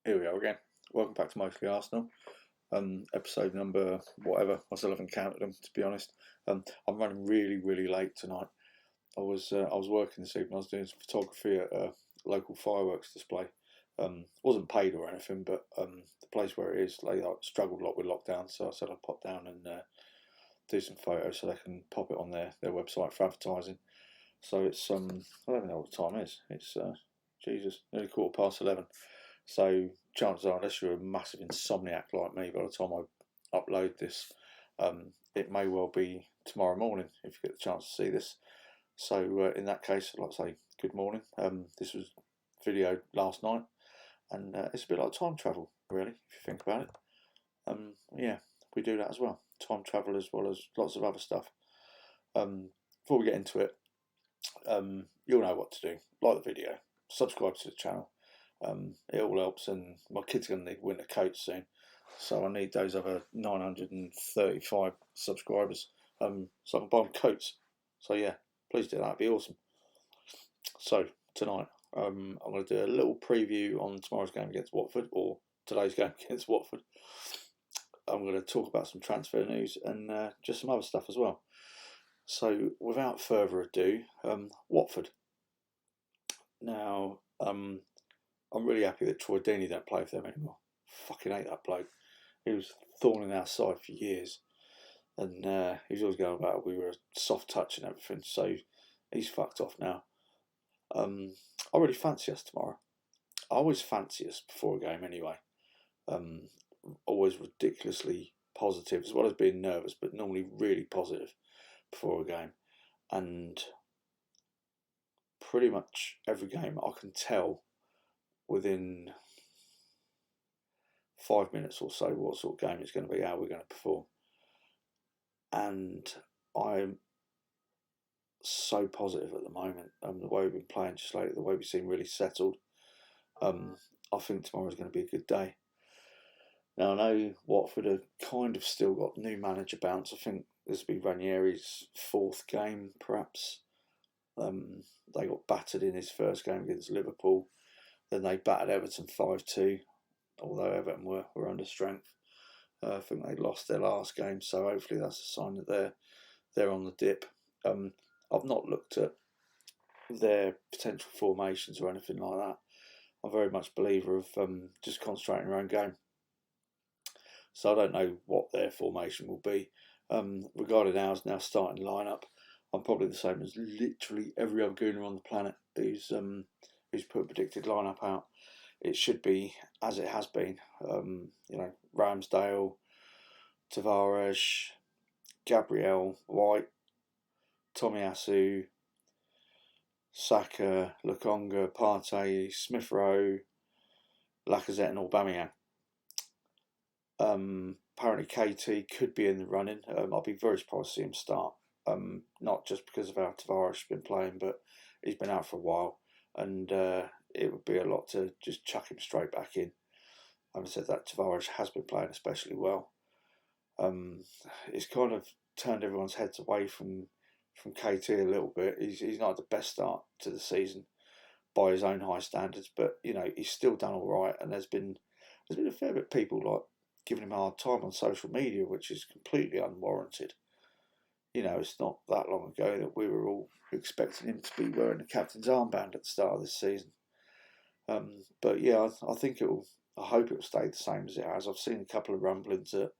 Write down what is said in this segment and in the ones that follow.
Here we are again. Welcome back to Mostly Arsenal. Episode number whatever. I still haven't counted them, to be honest. I'm running really late tonight. I was working this evening. I was doing some photography at a local fireworks display. Wasn't paid or anything, but the place where it is, they struggled a lot with lockdown. So I said I'd pop down and do some photos so they can pop it on their website for advertising. So it's I don't even know what the time is. It's Jesus, nearly 11:15. So chances are, unless you're a massive insomniac like me, by the time I upload this, it may well be tomorrow morning if you get the chance to see this. So in that case, I'd like to say good morning. This was video last night, and it's a bit like time travel, really, if you think about it. Yeah, we do that as well. Time travel as well as lots of other stuff. Before we get into it, you'll know what to do. Like the video, subscribe to the channel. It all helps, and my kid's going to need winter coats soon, so I need those other 935 subscribers so I can buy them coats. So yeah, please do that. That'd be awesome. So tonight, I'm going to do a little preview on tomorrow's game against Watford, or today's game against Watford. I'm going to talk about some transfer news and just some other stuff as well. So without further ado, Watford. Now, I'm really happy that Troy Deeney don't play for them anymore. Fucking hate that bloke. He was thorn in our side for years, and he was always going about we were a soft touch and everything. So he's fucked off now. I really fancy us tomorrow. I always fancy us before a game anyway. Always ridiculously positive, as well as being nervous, but normally really positive before a game. And pretty much every game I can tell within 5 minutes or so what sort of game it's going to be, how we're going to perform. And I'm so positive at the moment. The way we've been playing just lately, the way we seem really settled. I think tomorrow's going to be a good day. Now, I know Watford have kind of still got new manager bounce. I think this will be Ranieri's fourth game, perhaps. They got battered in his first game against Liverpool. Then they battered Everton 5-2, although Everton were under strength. I think they lost their last game, so hopefully that's a sign that they're on the dip. I've not looked at their potential formations or anything like that. I'm very much a believer of just concentrating your own game. So I don't know what their formation will be. Regarding ours now starting lineup, I'm probably the same as literally every other gooner on the planet who's put a predicted lineup out. It should be as it has been. Ramsdale, Tavares, Gabriel, White, Tomiyasu, Saka, Lokonga, Partey, Smith Rowe, Lacazette and Aubameyang. Apparently KT could be in the running. I'll be very surprised to see him start. Not just because of how Tavares has been playing, but he's been out for a while, and it would be a lot to just chuck him straight back in. Having said that, Tavares has been playing especially well. It's kind of turned everyone's heads away from KT a little bit. He's not the best start to the season by his own high standards, but he's still done all right. And there's been a fair bit of people like giving him a hard time on social media, which is completely unwarranted. It's not that long ago that we were all expecting him to be wearing the captain's armband at the start of this season. But yeah, I think I hope it will stay the same as it has. I've seen a couple of rumblings that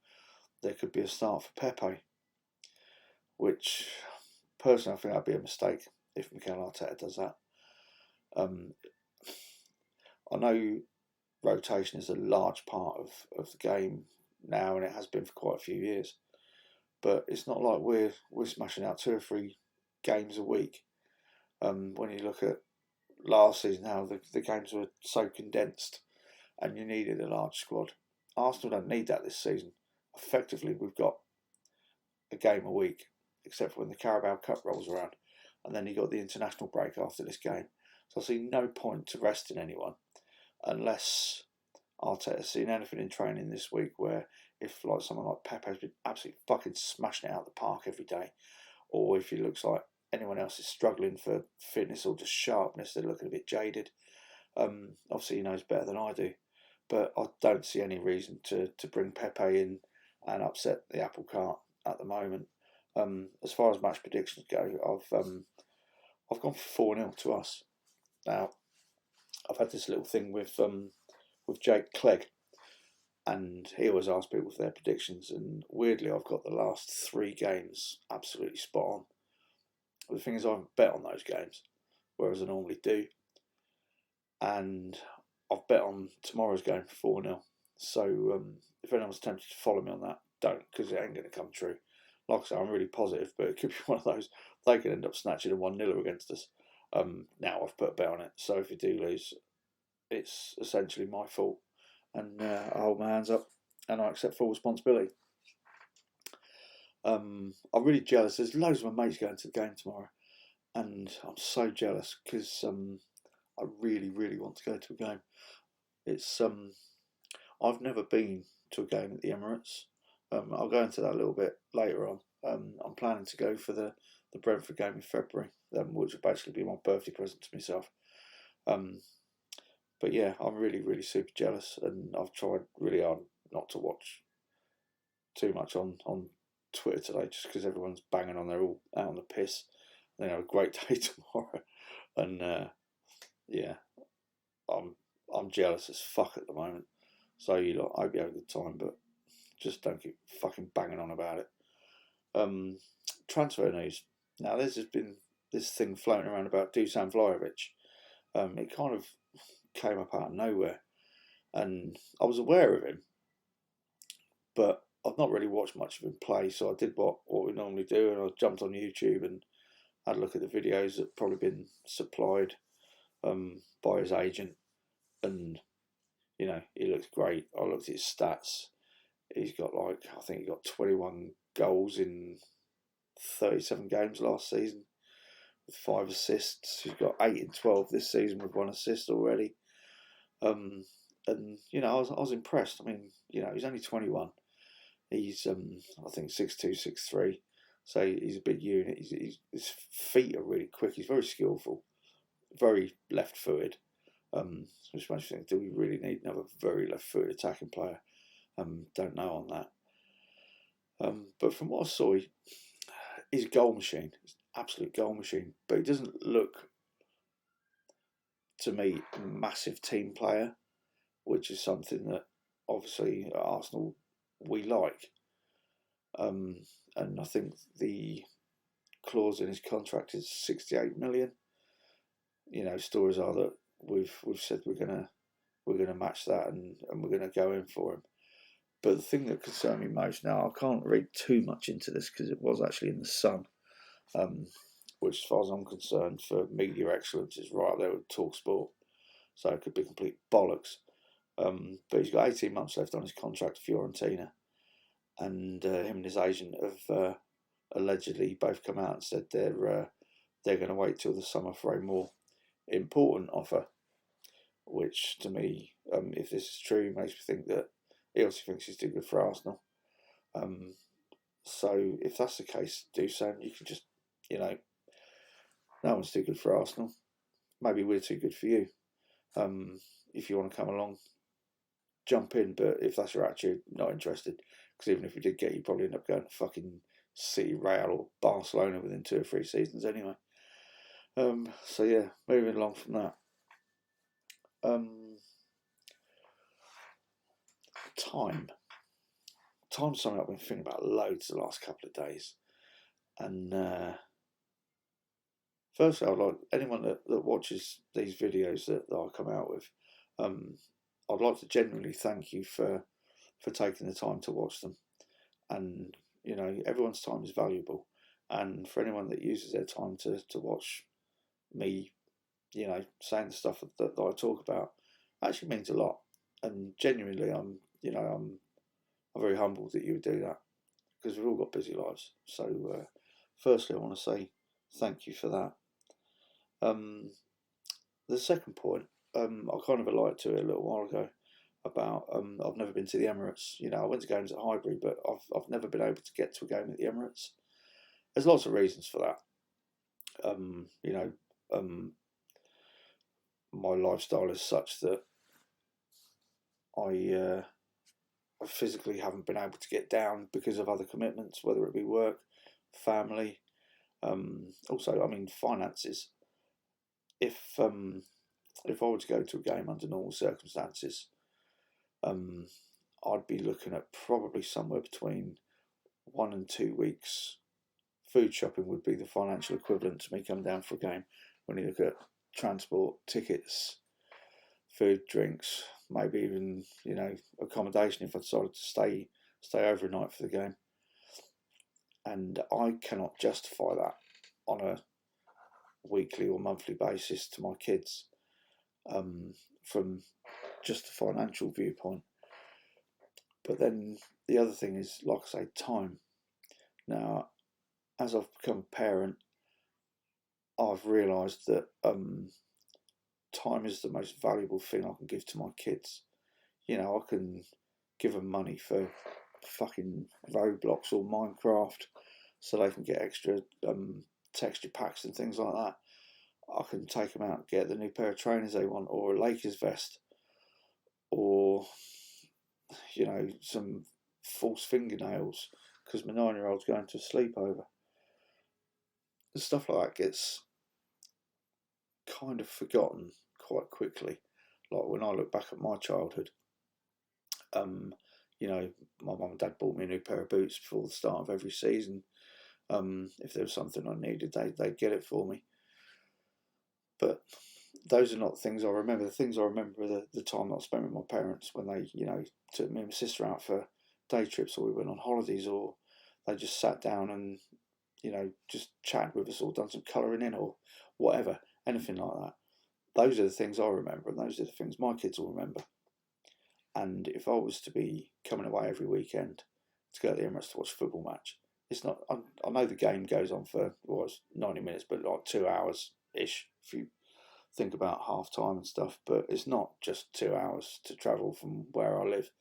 there could be a start for Pepe, which personally I think that'd be a mistake if Mikel Arteta does that. I know rotation is a large part of the game now, and it has been for quite a few years. But it's not like we're smashing out 2 or 3 games a week. When you look at last season, how the games were so condensed, and you needed a large squad. Arsenal don't need that this season. Effectively, we've got a game a week, except for when the Carabao Cup rolls around, and then you got the international break after this game. So I see no point to resting anyone, unless Arteta's seen anything in training this week where if like someone like Pepe's been absolutely fucking smashing it out of the park every day, or if he looks like anyone else is struggling for fitness or just sharpness, they're looking a bit jaded. Obviously he knows better than I do, but I don't see any reason to bring Pepe in and upset the apple cart at the moment. As far as match predictions go, I've gone for 4-0 to us. Now, I've had this little thing with Jake Clegg, and he always asks people for their predictions, and weirdly I've got the last 3 games absolutely spot on. The thing is, I haven't bet on those games, whereas I normally do, and I've bet on tomorrow's game for 4-0. So if anyone's tempted to follow me on that, don't, because it ain't going to come true. Like I say, I'm really positive, but it could be one of those. They could end up snatching a 1-0 against us. Now I've put a bet on it, so if you do lose, it's essentially my fault, and I hold my hands up and I accept full responsibility. I'm really jealous. There's loads of my mates going to the game tomorrow, and I'm so jealous because I really, really want to go to a game. It's I've never been to a game at the Emirates. I'll go into that a little bit later on. I'm planning to go for the Brentford game in February, which will basically be my birthday present to myself. But yeah, I'm really, really super jealous, and I've tried really hard not to watch too much on Twitter today, just because everyone's banging on, they're all out on the piss. They have a great day tomorrow, and yeah, I'm jealous as fuck at the moment. So you lot, I hope you have a good time, but just don't keep fucking banging on about it. Transfer news. Now, there's just been this thing floating around about Dusan Vlahovic. It kind of came up out of nowhere, and I was aware of him, but I've not really watched much of him play. So I did what we normally do, and I jumped on YouTube and had a look at the videos that probably been supplied by his agent, and you know, he looks great. I looked at his stats. He's got I think he got 21 goals in 37 games last season with 5 assists. He's got 8 in 12 this season with 1 assist already. And you know, I was impressed. I mean, you know, he's only 21. He's I think 6'2", 6'3". So he's a big unit. His feet are really quick. He's very skillful, very left-footed. Which makes you think, do we really need another very left-footed attacking player? Don't know on that. But from what I saw, he's a goal machine. He's an absolute goal machine. But he doesn't look, to me, a massive team player, which is something that obviously at Arsenal we like. And I think the clause in his contract is 68 million. You know, stories are that we've said we're gonna match that, and we're gonna go in for him. But the thing that concerned me most, now I can't read too much into this because it was actually in the Sun, which, as far as I'm concerned, for media excellence, is right there with TalkSport. So it could be complete bollocks. But he's got 18 months left on his contract to Fiorentina, and him and his agent have allegedly both come out and said they're going to wait till the summer for a more important offer. Which, to me, if this is true, makes me think that he also thinks he's too good for Arsenal. So if that's the case, Dusan, you can just, you know, no one's too good for Arsenal. Maybe we're too good for you. If you want to come along, jump in. But if that's your attitude, not interested. Because even if we did get you, probably end up going to fucking City, Real or Barcelona within 2 or 3 seasons anyway. So yeah, moving along from that. Time's something I've been thinking about loads the last couple of days. And firstly, I'd like anyone that watches these videos that I come out with, I'd like to genuinely thank you for taking the time to watch them. And, you know, everyone's time is valuable. And for anyone that uses their time to watch me, you know, saying the stuff that I talk about, actually means a lot. And genuinely, I'm very humbled that you would do that, because we've all got busy lives. So, firstly, I want to say thank you for that. The second point, I kind of alluded to it a little while ago about I've never been to the Emirates. You know, I went to games at Highbury, but I've never been able to get to a game at the Emirates. There's lots of reasons for that. You know, my lifestyle is such that I physically haven't been able to get down because of other commitments, whether it be work, family. Also, I mean, finances. If I were to go to a game under normal circumstances, I'd be looking at probably somewhere between 1 and 2 weeks. Food shopping would be the financial equivalent to me coming down for a game. When you look at transport, tickets, food, drinks, maybe even accommodation if I decided to stay overnight for the game. And I cannot justify that on a weekly or monthly basis to my kids from just a financial viewpoint. But then the other thing is, like I say, time. Now, as I've become a parent, I've realised that time is the most valuable thing I can give to my kids. I can give them money for fucking Roblox or Minecraft so they can get extra texture packs and things like that. I can take them out and get the new pair of trainers they want, or a Lakers vest, or some false fingernails because my 9-year-old's going to a sleepover. Stuff like that gets kind of forgotten quite quickly. Like when I look back at my childhood, my mum and dad bought me a new pair of boots before the start of every season. If there was something I needed, they'd get it for me. But those are not things I remember. The things I remember are the time that I spent with my parents when they, took me and my sister out for day trips, or we went on holidays, or they just sat down and, just chatted with us, or done some colouring in, or whatever, anything like that. Those are the things I remember, and those are the things my kids will remember. And if I was to be coming away every weekend to go to the Emirates to watch a football match, it's not. I know the game goes on for it's 90 minutes, but like 2 hours ish if you think about half time and stuff. But it's not just 2 hours to travel from where I live.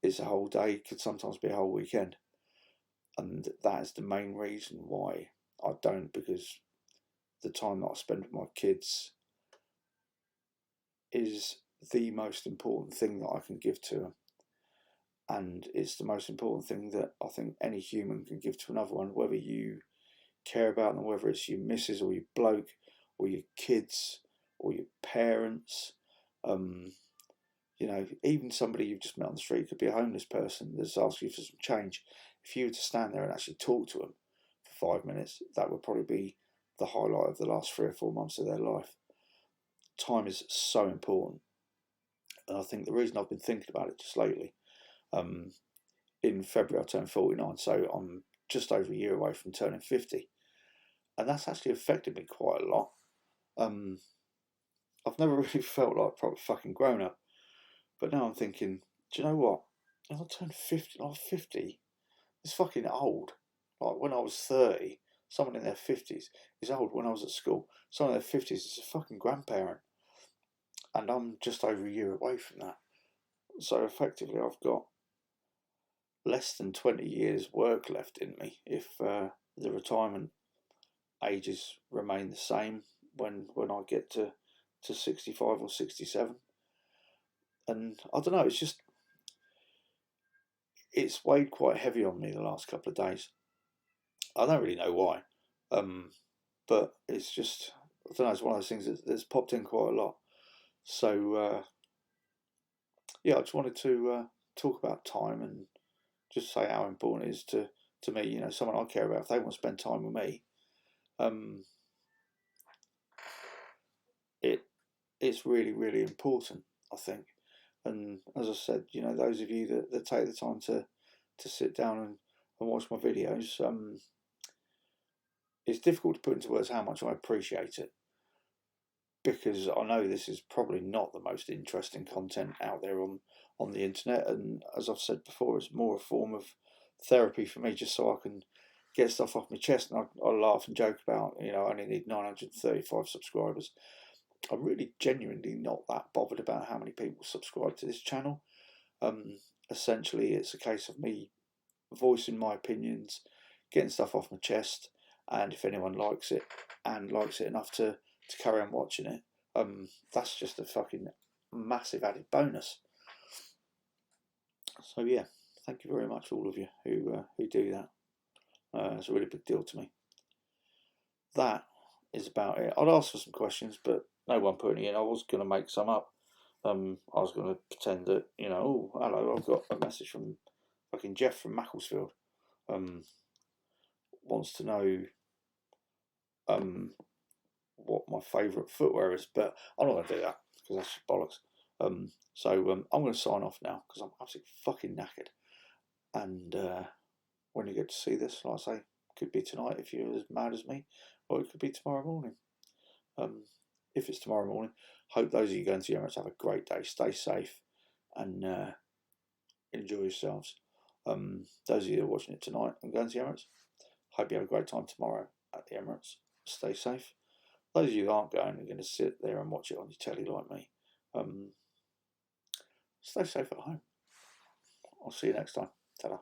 It's a whole day. Could sometimes be a whole weekend, and that is the main reason why I don't, because the time that I spend with my kids is the most important thing that I can give to them. And it's the most important thing that I think any human can give to another one, whether you care about them, whether it's your missus or your bloke or your kids or your parents. Even somebody you've just met on the street, could be a homeless person that's asking you for some change. If you were to stand there and actually talk to them for 5 minutes, that would probably be the highlight of the last 3 or 4 months of their life. Time is so important. And I think the reason I've been thinking about it just lately, in February I turned 49, so I'm just over a year away from turning 50. And that's actually affected me quite a lot. I've never really felt like a proper fucking grown up. But now I'm thinking, do you know what? If I turn 50, I'm 50, it's fucking old. Like when I was 30, someone in their 50s is old. When I was at school, someone in their 50s is a fucking grandparent. And I'm just over a year away from that. So effectively I've got less than 20 years work left in me if the retirement ages remain the same when I get to 65 or 67. And I don't know, it's weighed quite heavy on me the last couple of days. I don't really know why, but it's just, I don't know, it's one of those things that's popped in quite a lot. So I just wanted to talk about time and just say how important it is to me. Someone I care about, if they want to spend time with me, it's really, really important, I think. And as I said, those of you that take the time to sit down and watch my videos, it's difficult to put into words how much I appreciate it, because I know this is probably not the most interesting content out there on the internet. And as I've said before, it's more a form of therapy for me, just so I can get stuff off my chest. And I laugh and joke about, I only need 935 subscribers. I'm really genuinely not that bothered about how many people subscribe to this channel. Essentially, it's a case of me voicing my opinions, getting stuff off my chest, and if anyone likes it and likes it enough to carry on watching it, that's just a fucking massive added bonus. So yeah, thank you very much, all of you who do that. It's a really big deal to me. That is about it. I'd ask for some questions, but no one put any in. I was going to make some up. I was going to pretend that, oh, hello, I've got a message from fucking Jeff from Macclesfield. Wants to know what my favourite footwear is, but I'm not going to do that because that's just bollocks. So I'm going to sign off now because I'm absolutely fucking knackered. And when you get to see this, like I say, could be tonight if you're as mad as me, or it could be tomorrow morning. If it's tomorrow morning, hope those of you going to the Emirates have a great day. Stay safe and enjoy yourselves. Those of you that are watching it tonight and going to the Emirates, hope you have a great time tomorrow at the Emirates. Stay safe. Those of you who aren't going are going to sit there and watch it on your telly like me. Stay safe at home. I'll see you next time. Ta-da.